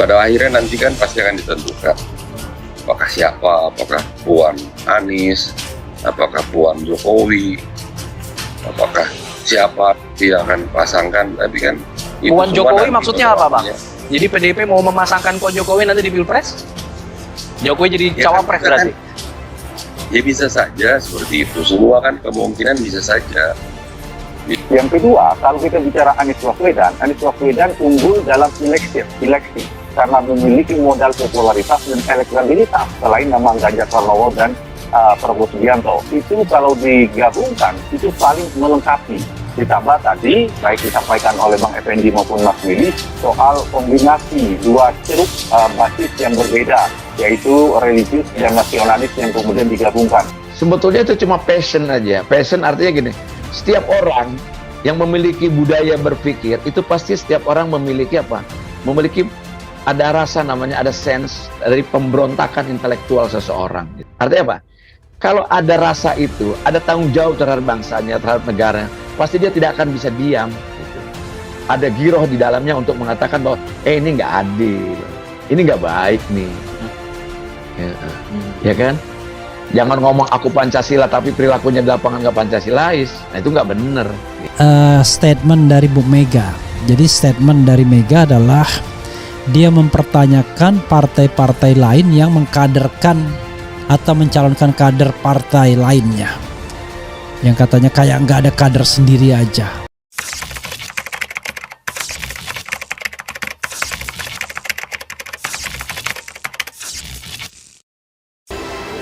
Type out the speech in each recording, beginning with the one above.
pada akhirnya nanti kan pasti akan ditentukan apakah siapa, apakah Puan Anies, apakah Puan Jokowi, apakah siapa yang akan pasangkan. Tapi kan Puan Jokowi maksudnya apa, Bang? Jadi PDIP mau memasangkan Puan Jokowi nanti di Pilpres? Jokowi jadi ya, cawapres kan, berarti? Ya bisa saja seperti itu, semua kan kemungkinan bisa saja. Yang kedua, kalau kita bicara Anies Baswedan unggul dalam seleksi karena memiliki modal popularitas dan elektabilitas selain nama Ganjar Pranowo dan Prabowo Subianto. Itu kalau digabungkan itu saling melengkapi. Ditambah tadi baik disampaikan oleh Bang Effendi maupun Mas Willy soal kombinasi dua ceruk basis yang berbeda, yaitu religius dan nasionalis yang kemudian digabungkan. Sebetulnya itu cuma passion aja. Passion artinya gini, setiap orang yang memiliki budaya berpikir itu pasti setiap orang memiliki apa? Memiliki ada rasa, namanya ada sense dari pemberontakan intelektual seseorang. Artinya apa? Kalau ada rasa itu, ada tanggung jawab terhadap bangsanya, terhadap negara, pasti dia tidak akan bisa diam. Gitu. Ada giroh di dalamnya untuk mengatakan bahwa, ini nggak adil, ini nggak baik nih, ya kan? Jangan ngomong aku Pancasila tapi perilakunya di lapangan nggak Pancasilais, nah itu nggak bener. Statement dari Bu Mega. Jadi statement dari Mega adalah dia mempertanyakan partai-partai lain yang mengkaderkan atau mencalonkan kader partai lainnya, yang katanya kayak nggak ada kader sendiri aja.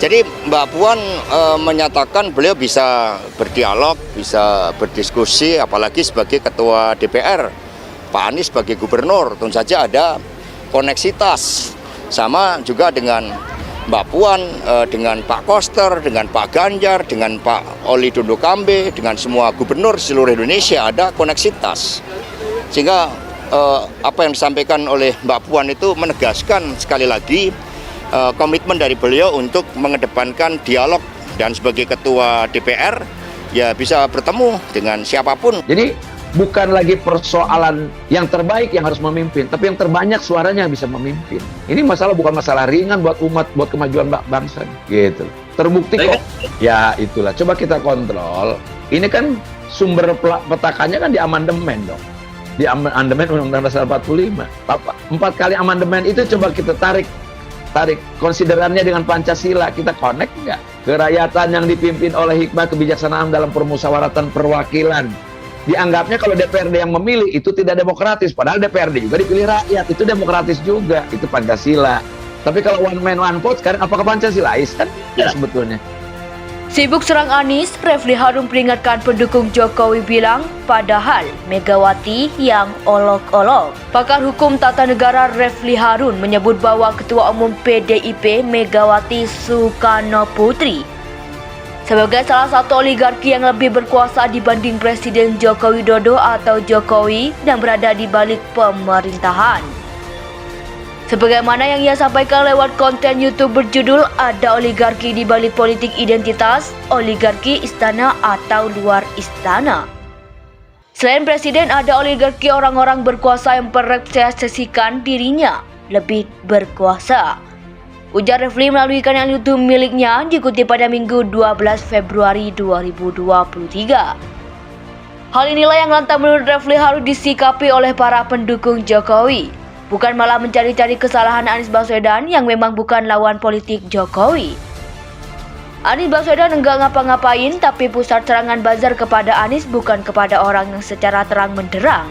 Jadi Mbak Puan menyatakan beliau bisa berdialog, bisa berdiskusi, apalagi sebagai ketua DPR. Pak Anies sebagai gubernur, tentu saja ada koneksitas. Sama juga dengan Mbak Puan, dengan Pak Koster, dengan Pak Ganjar, dengan Pak Oli Dondo Kambe, dengan semua gubernur seluruh Indonesia ada koneksitas. Sehingga apa yang disampaikan oleh Mbak Puan itu menegaskan sekali lagi komitmen dari beliau untuk mengedepankan dialog, dan sebagai ketua DPR ya bisa bertemu dengan siapapun. Jadi bukan lagi persoalan yang terbaik yang harus memimpin, tapi yang terbanyak suaranya yang bisa memimpin. Ini masalah bukan masalah ringan buat umat, buat kemajuan bangsa, gitu. Terbukti kok. Ya itulah, coba kita kontrol. Ini kan sumber petakannya kan di amandemen dong. Di amandemen Undang-Undang Dasar 45. 4 kali amandemen itu coba kita tarik konsiderannya dengan Pancasila, kita connect nggak? Kerakyatan yang dipimpin oleh hikmah kebijaksanaan dalam permusyawaratan perwakilan. Dianggapnya kalau DPRD yang memilih itu tidak demokratis, padahal DPRD juga dipilih rakyat, itu demokratis juga, itu Pancasila. Tapi kalau one man one vote sekarang apakah Pancasilais kan? Ya sebetulnya. Sibuk serang Anies, Refli Harun peringatkan pendukung Jokowi bilang, padahal Megawati yang olok-olok. Pakar hukum tata negara Refli Harun menyebut bahwa Ketua Umum PDIP Megawati Soekarnoputri sebagai salah satu oligarki yang lebih berkuasa dibanding Presiden Joko Widodo atau Jokowi dan berada di balik pemerintahan. Sebagaimana yang ia sampaikan lewat konten YouTube berjudul Ada Oligarki di Balik Politik Identitas, Oligarki Istana atau Luar Istana. Selain presiden, ada oligarki orang-orang berkuasa yang merepresentasikan dirinya lebih berkuasa. Ujar Refli melalui kanal YouTube miliknya dikutip pada Minggu 12 Februari 2023. Hal inilah yang lantas menurut Refli harus disikapi oleh para pendukung Jokowi. Bukan malah mencari-cari kesalahan Anies Baswedan yang memang bukan lawan politik Jokowi. Anies Baswedan enggak ngapa-ngapain, tapi pusat serangan buzzer kepada Anies bukan kepada orang yang secara terang benderang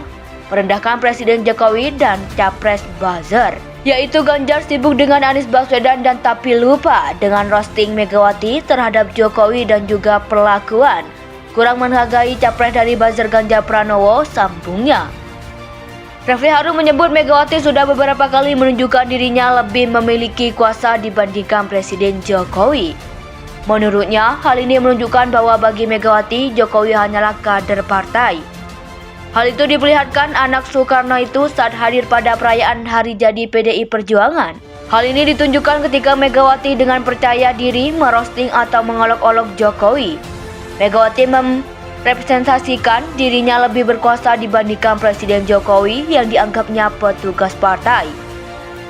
merendahkan Presiden Jokowi dan Capres buzzer, yaitu Ganjar sibuk dengan Anies Baswedan dan tapi lupa dengan roasting Megawati terhadap Jokowi dan juga perlakuan kurang menghargai Capres dari buzzer Ganjar Pranowo, sambungnya. Refli Harun menyebut Megawati sudah beberapa kali menunjukkan dirinya lebih memiliki kuasa dibandingkan Presiden Jokowi. Menurutnya, hal ini menunjukkan bahwa bagi Megawati, Jokowi hanyalah kader partai. Hal itu diperlihatkan anak Soekarno itu saat hadir pada perayaan Hari Jadi PDI Perjuangan. Hal ini ditunjukkan ketika Megawati dengan percaya diri merosting atau mengolok-olok Jokowi. Megawati representasikan dirinya lebih berkuasa dibandingkan Presiden Jokowi yang dianggapnya petugas partai.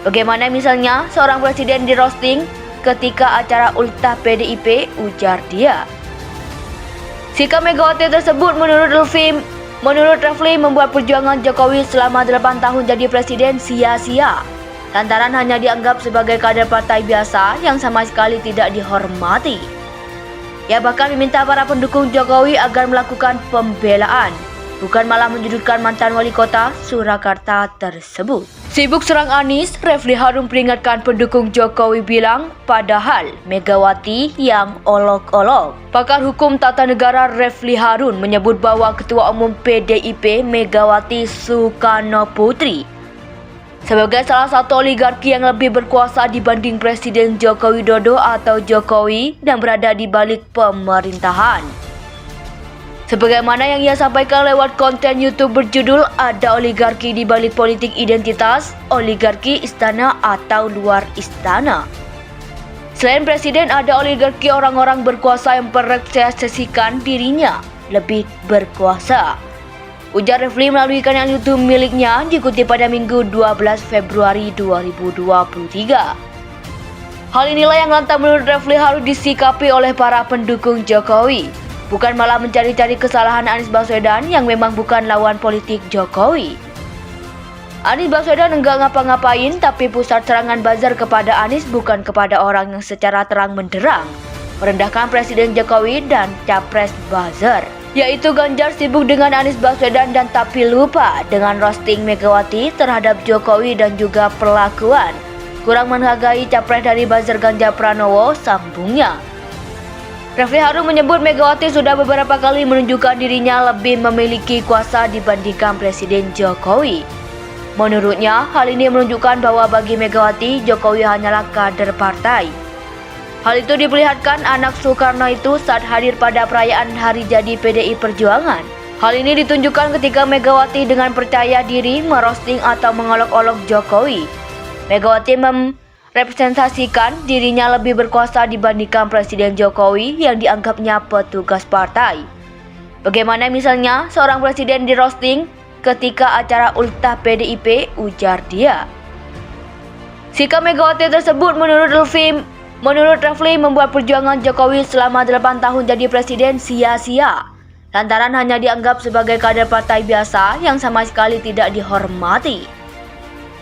Bagaimana misalnya seorang presiden di roasting ketika acara ultah PDIP, ujar dia. Sikap Megawati tersebut menurut Refli membuat perjuangan Jokowi selama 8 tahun jadi presiden sia-sia, lantaran hanya dianggap sebagai kader partai biasa yang sama sekali tidak dihormati. Ia bahkan meminta para pendukung Jokowi agar melakukan pembelaan, bukan malah menyudutkan mantan wali kota Surakarta tersebut. Sibuk serang Anies, Refli Harun peringatkan pendukung Jokowi bilang, padahal Megawati yang olok-olok. Pakar hukum tata negara Refli Harun menyebut bahwa Ketua Umum PDIP Megawati Soekarnoputri sebagai salah satu oligarki yang lebih berkuasa dibanding Presiden Joko Widodo atau Jokowi dan berada di balik pemerintahan. Sebagaimana yang ia sampaikan lewat konten YouTube berjudul Ada Oligarki di Balik Politik Identitas, Oligarki Istana atau Luar Istana. Selain presiden, ada oligarki orang-orang berkuasa yang merepresentasikan dirinya lebih berkuasa. Ujar Refli melalui kanal YouTube miliknya dikutip pada Minggu 12 Februari 2023. Hal inilah yang lantas menurut Refli harus disikapi oleh para pendukung Jokowi, bukan malah mencari-cari kesalahan Anies Baswedan yang memang bukan lawan politik Jokowi. Anies Baswedan enggak ngapa-ngapain, tapi pusat serangan buzzer kepada Anies bukan kepada orang yang secara terang menderang merendahkan Presiden Jokowi dan Capres buzzer, yaitu Ganjar sibuk dengan Anies Baswedan dan tapi lupa dengan roasting Megawati terhadap Jokowi dan juga perlakuan kurang menghargai Capres dari buzzer Ganjar Pranowo, sambungnya. Refli Harun menyebut Megawati sudah beberapa kali menunjukkan dirinya lebih memiliki kuasa dibandingkan Presiden Jokowi. Menurutnya, hal ini menunjukkan bahwa bagi Megawati, Jokowi hanyalah kader partai. Hal itu diperlihatkan anak Soekarno itu saat hadir pada perayaan Hari Jadi PDI Perjuangan. Hal ini ditunjukkan ketika Megawati dengan percaya diri merosting atau mengolok-olok Jokowi. Megawati representasikan dirinya lebih berkuasa dibandingkan Presiden Jokowi yang dianggapnya petugas partai. Bagaimana misalnya seorang presiden di roasting ketika acara ultah PDIP, ujar dia. Sikap Megawati tersebut menurut Refli membuat perjuangan Jokowi selama 8 tahun jadi presiden sia-sia, lantaran hanya dianggap sebagai kader partai biasa yang sama sekali tidak dihormati.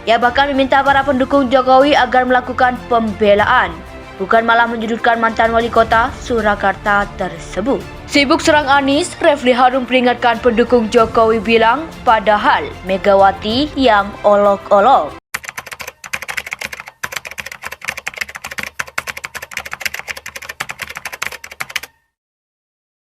Ia bahkan meminta para pendukung Jokowi agar melakukan pembelaan, bukan malah menyudutkan mantan wali kota Surakarta tersebut. Sibuk serang Anies, Refli Harun peringatkan pendukung Jokowi bilang, padahal Megawati yang olok-olok.